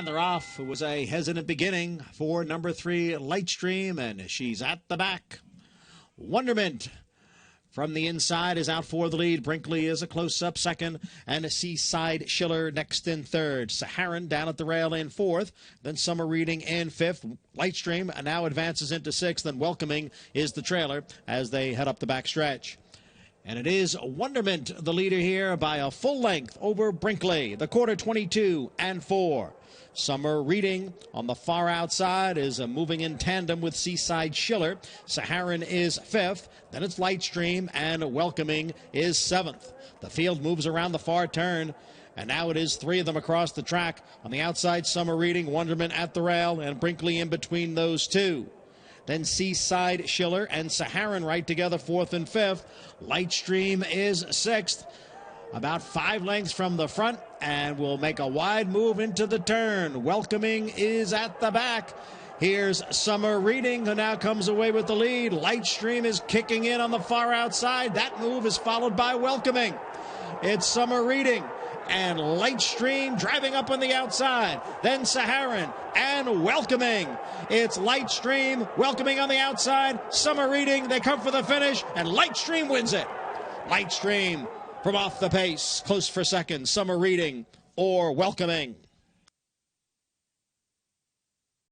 And they're off. It was a hesitant beginning for number 3, Lightstream, and she's at the back. Wonderment from the inside is out for the lead. Brinkley is a close-up second, and Seaside Schiller next in third. Saharan down at the rail in fourth, then Summer Reading in fifth. Lightstream now advances into sixth, and Welcoming is the trailer as they head up the back stretch. And it is Wonderment, the leader here, by a full length over Brinkley. The quarter 22 and 4. Summer Reading on the far outside is moving in tandem with Seaside Schiller. Saharan is fifth. Then it's Lightstream, and Welcoming is seventh. The field moves around the far turn, and now it is 3 of them across the track. On the outside, Summer Reading, Wonderment at the rail, and Brinkley in between those two. Then Seaside Schiller and Saharan right together, 4th and 5th. Lightstream is 6th, about 5 lengths from the front, and will make a wide move into the turn. Welcoming is at the back. Here's Summer Reading, who now comes away with the lead. Lightstream is kicking in on the far outside. That move is followed by Welcoming. It's Summer Reading and Lightstream driving up on the outside. Then Saharan and Welcoming. It's Lightstream, Welcoming on the outside. Summer Reading, they come for the finish, and Lightstream wins it. Lightstream from off the pace, close for second. Summer Reading or Welcoming.